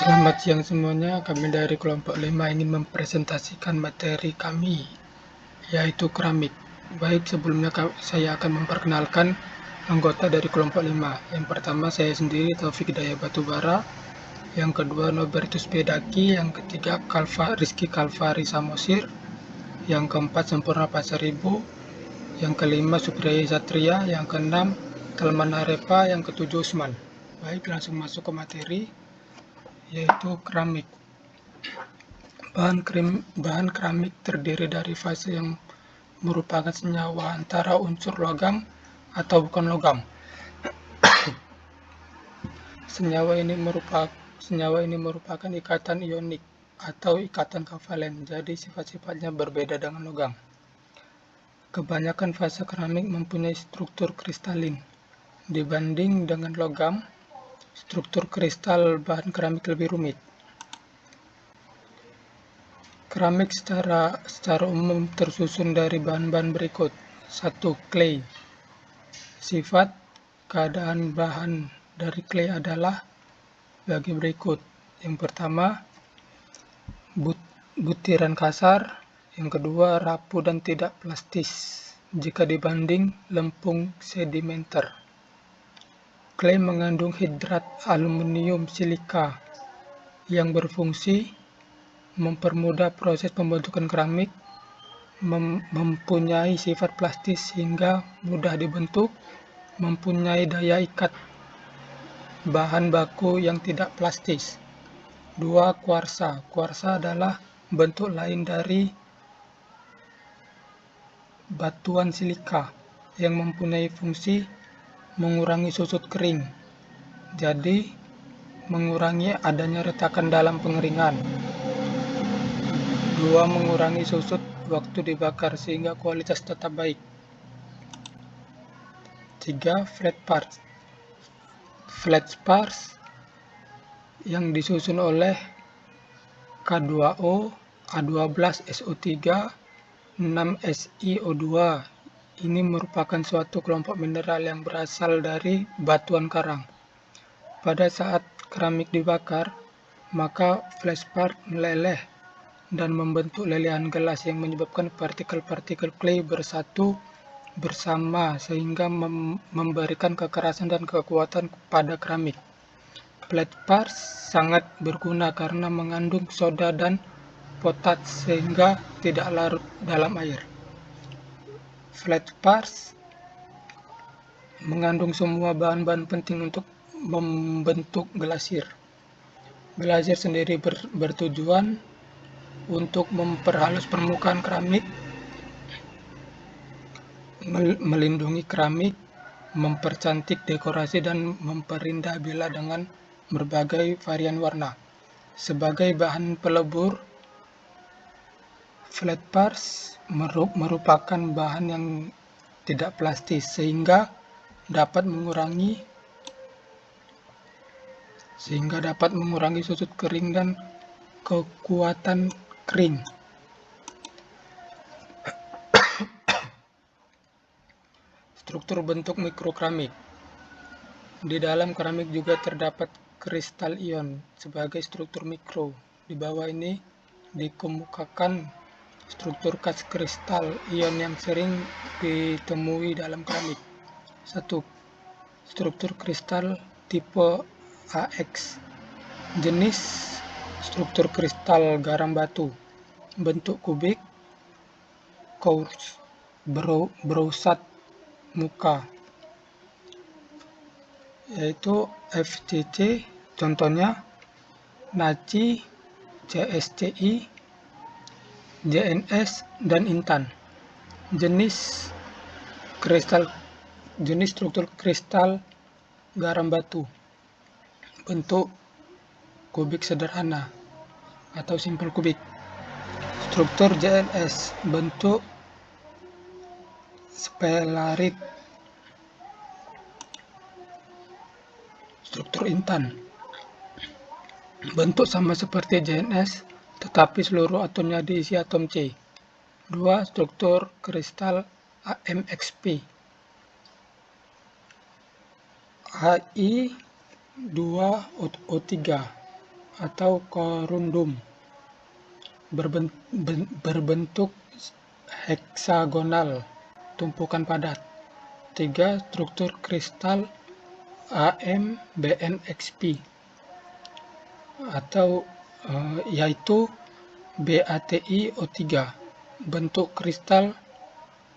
Selamat siang semuanya, kami dari kelompok 5 ingin mempresentasikan materi kami, yaitu keramik. Baik, sebelumnya saya akan memperkenalkan anggota dari kelompok 5. Yang pertama saya sendiri, Taufik Hidayat Batubara. Yang kedua, Nobertus Pedaki. Yang ketiga, Rizky Kalvari Samosir. Yang keempat, Sempurna Pasaribu. Yang kelima, Supriya Satria. Yang keenam, Telman Arepa. Yang ketujuh, Usman. Baik, langsung masuk ke materi, yaitu keramik. Bahan keramik terdiri dari fase yang merupakan senyawa antara unsur logam atau bukan logam. Senyawa ini merupakan ikatan ionik atau ikatan kovalen, jadi sifat-sifatnya berbeda dengan logam. Kebanyakan fase keramik mempunyai struktur kristalin. Dibanding dengan logam, struktur kristal bahan keramik lebih rumit. Keramik secara umum tersusun dari bahan-bahan berikut. 1. Clay. Sifat keadaan bahan dari clay adalah bagi berikut. Yang pertama, butiran kasar. Yang kedua, rapuh dan tidak plastis jika dibanding lempung sedimenter. Clay mengandung hidrat aluminium silika yang berfungsi mempermudah proses pembentukan keramik, mempunyai sifat plastis sehingga mudah dibentuk, mempunyai daya ikat bahan baku yang tidak plastis. 2. Kuarsa. Kuarsa adalah bentuk lain dari batuan silika yang mempunyai fungsi mengurangi susut kering, jadi mengurangi adanya retakan dalam pengeringan. 2. Mengurangi susut waktu dibakar sehingga kualitas tetap baik. 3. Flat parts. Flat parts yang disusun oleh K2O, A12SO3, 6SiO2. Ini merupakan suatu kelompok mineral yang berasal dari batuan karang. Pada saat keramik dibakar, maka flatspar meleleh dan membentuk lelehan gelas yang menyebabkan partikel-partikel clay bersatu bersama sehingga memberikan kekerasan dan kekuatan pada keramik. Flat parts sangat berguna karena mengandung soda dan potat sehingga tidak larut dalam air. Flat parts mengandung semua bahan-bahan penting untuk membentuk glasir. Glasir sendiri bertujuan untuk memperhalus permukaan keramik, melindungi keramik, mempercantik dekorasi dan memperindah bila dengan berbagai varian warna. Sebagai bahan pelebur, flat parts merupakan bahan yang tidak plastis sehingga dapat mengurangi susut kering dan kekuatan kering. Struktur bentuk mikrokeramik. Di dalam keramik juga terdapat kristal ion sebagai struktur mikro. Di bawah ini dikemukakan struktur khas kristal ion yang sering ditemui dalam keramik. 1. Struktur kristal tipe AX. Jenis struktur kristal garam batu. Bentuk kubik, coarse, berusat muka, yaitu FCC, contohnya Naci, CSCI, JNS, dan Intan. Jenis struktur kristal garam batu. Bentuk kubik sederhana atau simple kubik. Struktur JNS, bentuk spheroid. Struktur Intan, bentuk sama seperti JNS tetapi seluruh atomnya diisi atom C. 2. Struktur kristal AMXP. Hi2O3. atau korundum, berbentuk heksagonal, tumpukan padat. 3. Struktur kristal AmBnXp atau yaitu BaTiO3, bentuk kristal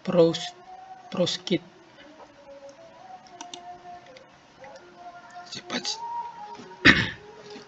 perovskit.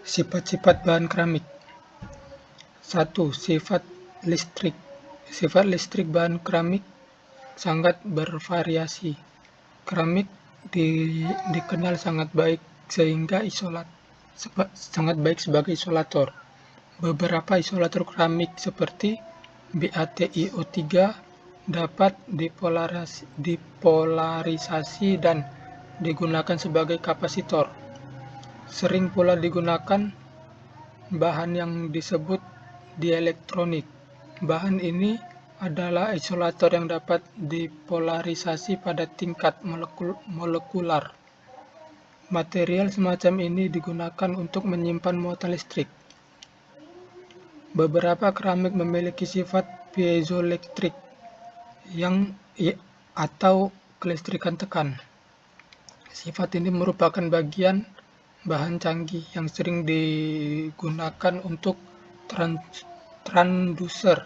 Sifat-sifat bahan keramik. 1. Sifat listrik. Sifat listrik bahan keramik sangat bervariasi. Keramik dikenal sangat baik sebagai isolator. Beberapa isolator keramik seperti BaTiO3 dapat dipolarisasi dan digunakan sebagai kapasitor. Sering pula digunakan bahan yang disebut dielektronik. Bahan ini adalah isolator yang dapat dipolarisasi pada tingkat molekular. Material semacam ini digunakan untuk menyimpan muatan listrik. Beberapa keramik memiliki sifat piezoelektrik atau kelistrikan tekan. Sifat ini merupakan bagian bahan canggih yang sering digunakan untuk transducer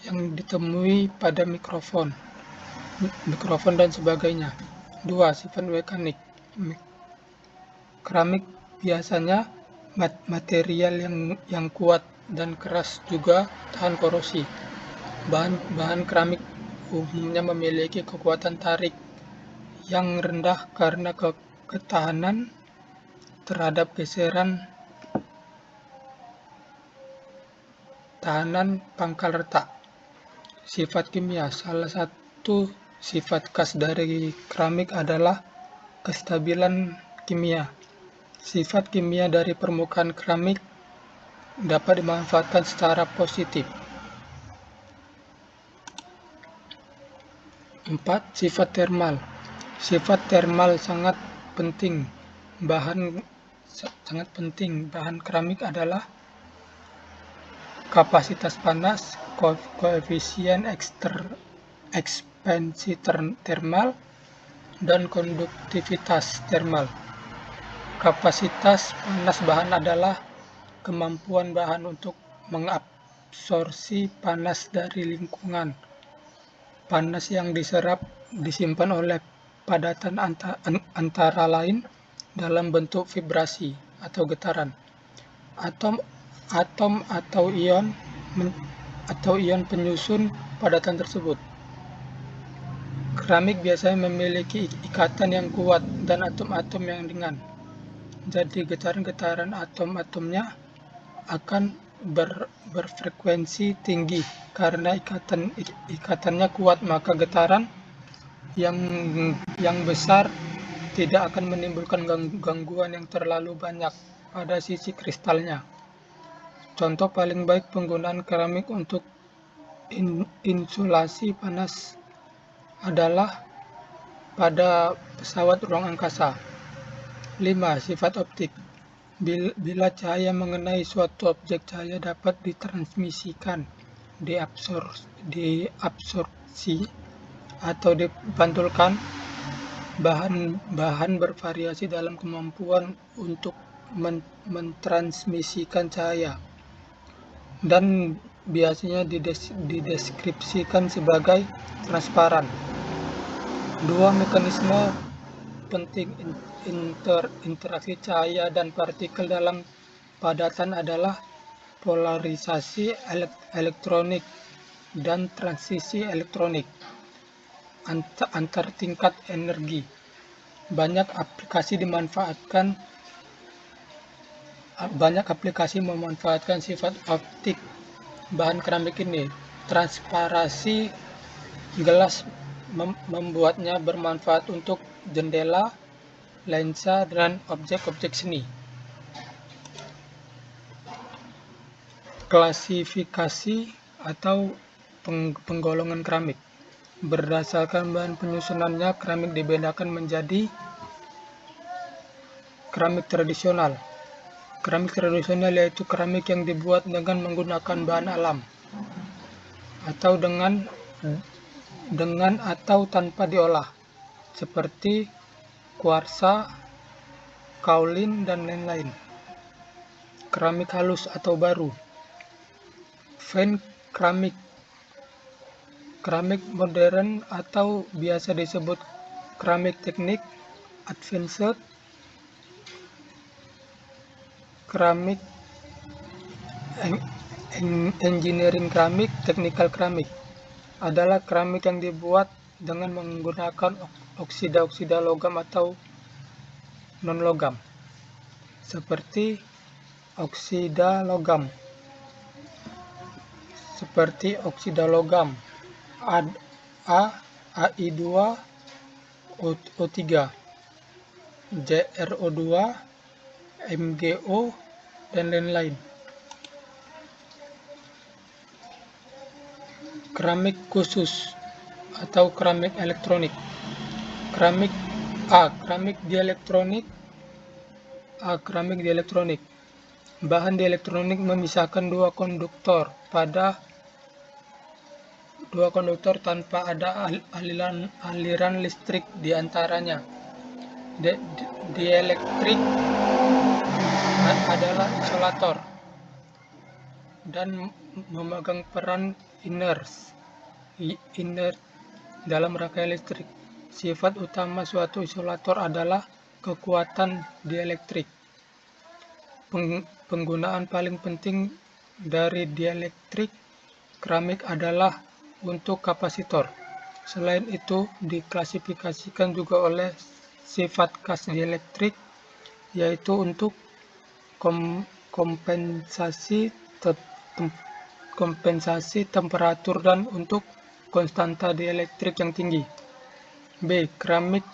yang ditemui pada mikrofon dan sebagainya. 2. Sifat mekanik. Keramik biasanya material yang kuat dan keras, juga tahan korosi. Bahan keramik umumnya memiliki kekuatan tarik yang rendah karena ketahanan terhadap geseran tahanan pangkal retak. Sifat kimia. Salah satu sifat khas dari keramik adalah kestabilan kimia. Sifat kimia dari permukaan keramik dapat dimanfaatkan secara positif. 4. Sifat termal. Sifat termal sangat penting. Bahan keramik adalah kapasitas panas, koefisien ekspansi termal, dan konduktivitas termal. Kapasitas panas bahan adalah kemampuan bahan untuk mengabsorpsi panas dari lingkungan. Panas yang diserap disimpan oleh padatan antara lain dalam bentuk vibrasi atau getaran. Atom atau ion penyusun padatan tersebut. Keramik biasanya memiliki ikatan yang kuat dan atom-atom yang ringan. Jadi getaran-getaran atom-atomnya akan berfrekuensi tinggi. Karena ikatannya kuat, maka getaran yang besar tidak akan menimbulkan gangguan yang terlalu banyak pada sisi kristalnya. Contoh paling baik penggunaan keramik untuk insulasi panas adalah pada pesawat ruang angkasa. 5. Sifat optik. Bila cahaya mengenai suatu objek, cahaya dapat ditransmisikan, diabsorpsi, atau dipantulkan. Bahan bervariasi dalam kemampuan untuk mentransmisikan cahaya dan biasanya dideskripsikan sebagai transparan. 2. Mekanisme penting interaksi cahaya dan partikel dalam padatan adalah polarisasi elektronik dan transisi elektronik antar tingkat energi. Banyak aplikasi memanfaatkan sifat optik bahan keramik ini. Transparansi gelas membuatnya bermanfaat untuk jendela, lensa, dan objek-objek seni. Klasifikasi atau penggolongan keramik. Berdasarkan bahan penyusunannya, keramik dibedakan menjadi keramik tradisional, Keramik tradisional yaitu keramik yang dibuat dengan menggunakan bahan alam atau dengan atau tanpa diolah, seperti kuarsa, kaolin, dan lain-lain. Keramik halus atau baru. Fine keramik. Keramik modern atau biasa disebut keramik teknik advanced. Keramik engineering keramik, technical keramik adalah keramik yang dibuat dengan menggunakan oksida logam atau non-logam, seperti oksida logam Ai2, O3, JrO2, MgO, dan lain-lain. Keramik khusus atau keramik elektronik. Keramik dielektronik. Bahan dielektronik memisahkan dua konduktor tanpa ada aliran listrik di antaranya. Dielektrik adalah isolator dan memegang peran inert dalam rangkaian listrik. Sifat utama suatu isolator adalah kekuatan dielektrik. Penggunaan paling penting dari dielektrik keramik adalah untuk kapasitor. Selain itu, diklasifikasikan juga oleh sifat khas dielektrik, yaitu untuk kompensasi temperatur dan untuk konstanta dielektrik yang tinggi. B. Keramik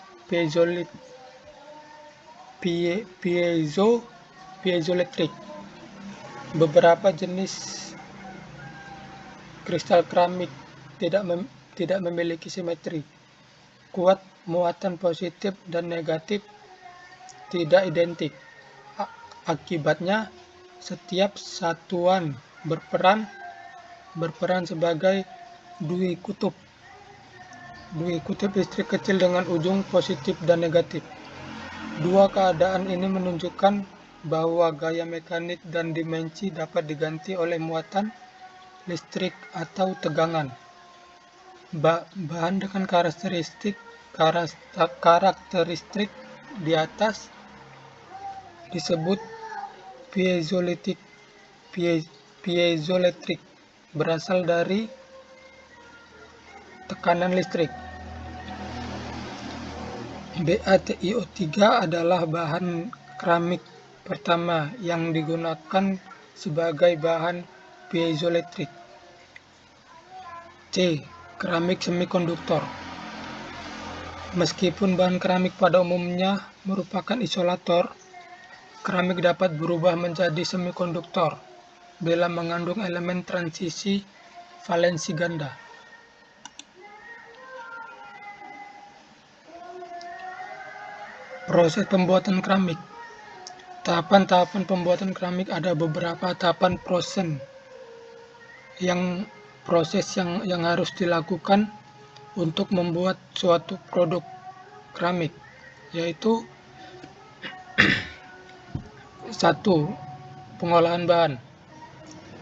piezoelektrik. Beberapa jenis kristal keramik tidak memiliki simetri. Kuat muatan positif dan negatif tidak identik. Akibatnya, setiap satuan berperan sebagai dui kutub listrik kecil dengan ujung positif dan negatif. Dua keadaan ini menunjukkan bahwa gaya mekanik dan dimensi dapat diganti oleh muatan listrik atau tegangan. Bahan dengan karakteristik di atas disebut piezoelektrik, berasal dari tekanan listrik. BaTiO3 adalah bahan keramik pertama yang digunakan sebagai bahan piezoelektrik. C. Keramik semikonduktor. Meskipun bahan keramik pada umumnya merupakan isolator, keramik dapat berubah menjadi semikonduktor bila mengandung elemen transisi valensi ganda. Proses pembuatan keramik. Tahapan-tahapan pembuatan keramik ada beberapa tahapan proses yang harus dilakukan untuk membuat suatu produk keramik, yaitu 1. Pengolahan bahan.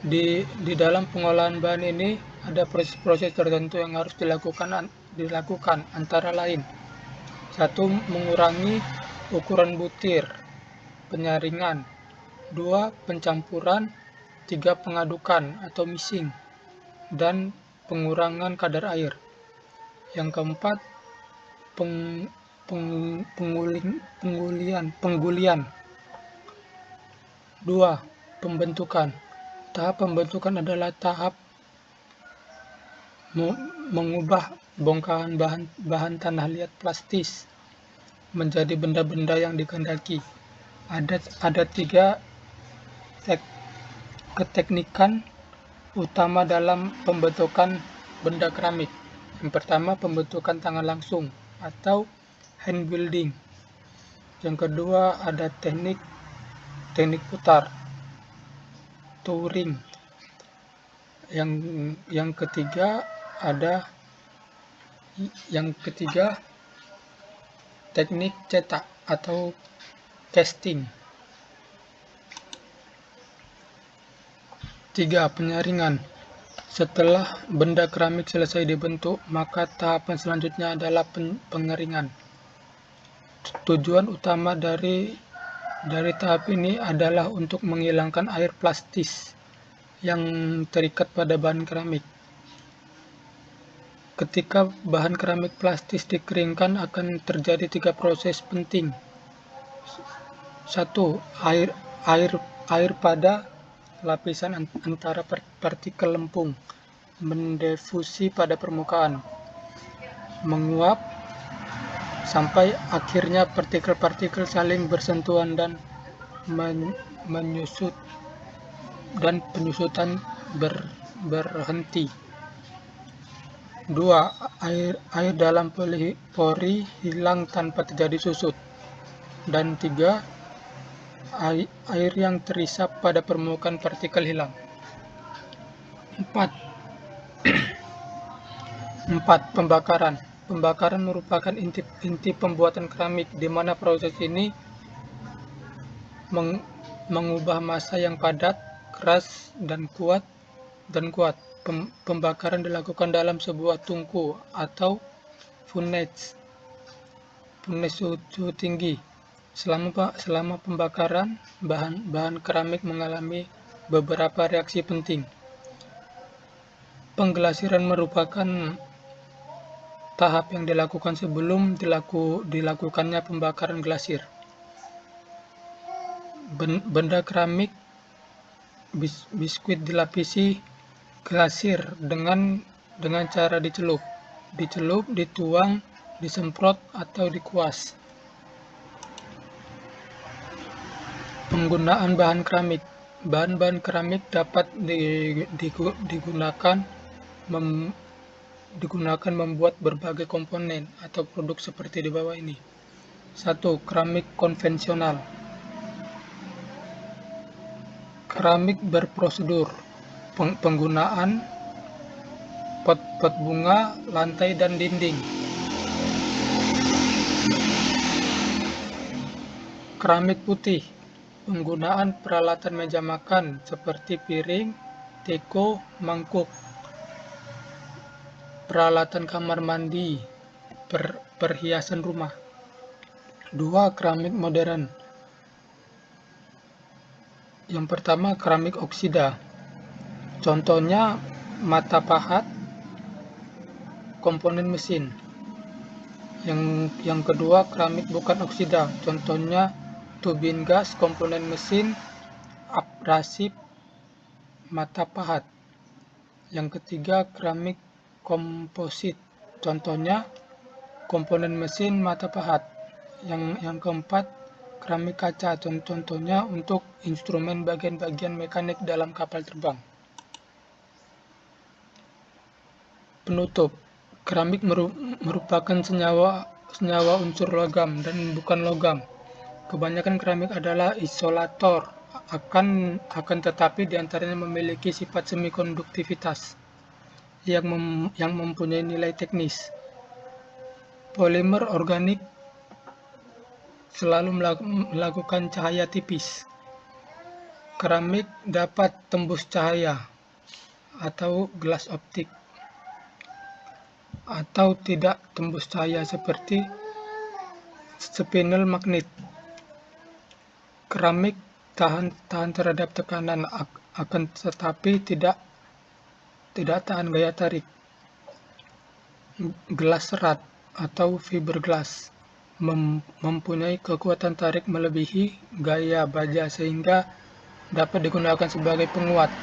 Di dalam pengolahan bahan ini ada proses-proses tertentu yang harus dilakukan antara lain: 1. Mengurangi ukuran butir, penyaringan. 2. Pencampuran. 3. Pengadukan atau mixing, dan pengurangan kadar air. Yang keempat, penggulian. 2. Pembentukan. Tahap pembentukan adalah tahap mengubah bongkahan bahan tanah liat plastis menjadi benda-benda yang dikehendaki. Ada 3 keteknikan utama dalam pembentukan benda keramik. Yang pertama, pembentukan tangan langsung atau hand building. Yang kedua, ada teknik teknik putar, touring. Yang ketiga teknik cetak atau casting. 3. Penyaringan. Setelah benda keramik selesai dibentuk, maka tahapan selanjutnya adalah pengeringan. Tujuan utama dari tahap ini adalah untuk menghilangkan air plastis yang terikat pada bahan keramik. Ketika bahan keramik plastis dikeringkan, akan terjadi 3 proses penting. 1. Air pada lapisan antara partikel lempung mendifusi pada permukaan, menguap sampai akhirnya partikel-partikel saling bersentuhan dan menyusut, dan penyusutan berhenti. 2. Air dalam pori hilang tanpa terjadi susut. Dan 3. Air yang terisap pada permukaan partikel hilang. 4. Pembakaran. Pembakaran merupakan inti pembuatan keramik, di mana proses ini mengubah massa yang padat, keras, dan kuat. Pembakaran dilakukan dalam sebuah tungku atau furnace suhu tinggi. Selama pembakaran, bahan keramik mengalami beberapa reaksi penting. Pengglasiran merupakan tahap yang dilakukan sebelum dilakukannya pembakaran glasir. Benda keramik biskuit dilapisi glasir dengan cara dicelup, dituang, disemprot, atau dikuas. Penggunaan bahan keramik. Bahan-bahan keramik dapat digunakan membuat berbagai komponen atau produk seperti di bawah ini. 1. Keramik konvensional. Keramik berprosedur. Penggunaan pot bunga, lantai, dan dinding. Keramik putih. Penggunaan peralatan meja makan seperti piring, teko, mangkuk. Peralatan kamar mandi, perhiasan rumah. 2. Keramik modern. Yang pertama, keramik oksida. Contohnya mata pahat, komponen mesin. Yang kedua, keramik bukan oksida. Contohnya tubin gas, komponen mesin, abrasif, mata pahat. Yang ketiga, keramik komposit. Contohnya komponen mesin, mata pahat. Yang keempat, keramik kaca. Contohnya untuk instrumen bagian-bagian mekanik dalam kapal terbang. Penutup. Keramik merupakan senyawa unsur logam dan bukan logam. Kebanyakan keramik adalah isolator, akan tetapi diantaranya memiliki sifat semikonduktivitas yang mempunyai nilai teknis. Polimer organik selalu melakukan cahaya tipis. Keramik dapat tembus cahaya atau gelas optik, atau tidak tembus cahaya seperti spinel magnet. Keramik tahan terhadap tekanan, akan tetapi tidak tahan gaya tarik. Gelas serat atau fiberglass mempunyai kekuatan tarik melebihi gaya baja sehingga dapat digunakan sebagai penguat.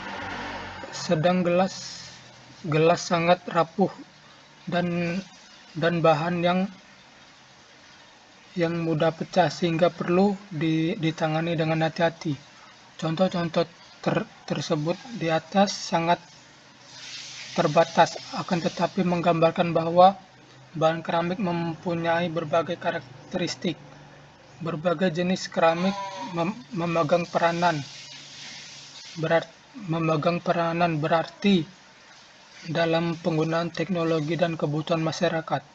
Sedang gelas sangat rapuh dan bahan yang mudah pecah sehingga perlu ditangani dengan hati-hati. Contoh-contoh tersebut di atas sangat terbatas, akan tetapi menggambarkan bahwa bahan keramik mempunyai berbagai karakteristik Berbagai jenis keramik memegang peranan berarti dalam penggunaan teknologi dan kebutuhan masyarakat.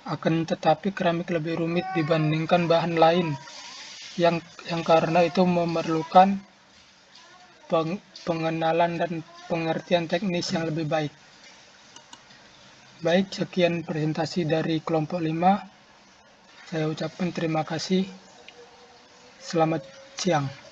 Akan tetapi keramik lebih rumit dibandingkan bahan lain yang karena itu memerlukan pengenalan dan pengertian teknis yang lebih baik. Baik, sekian presentasi dari kelompok 5. Saya ucapkan terima kasih. Selamat siang.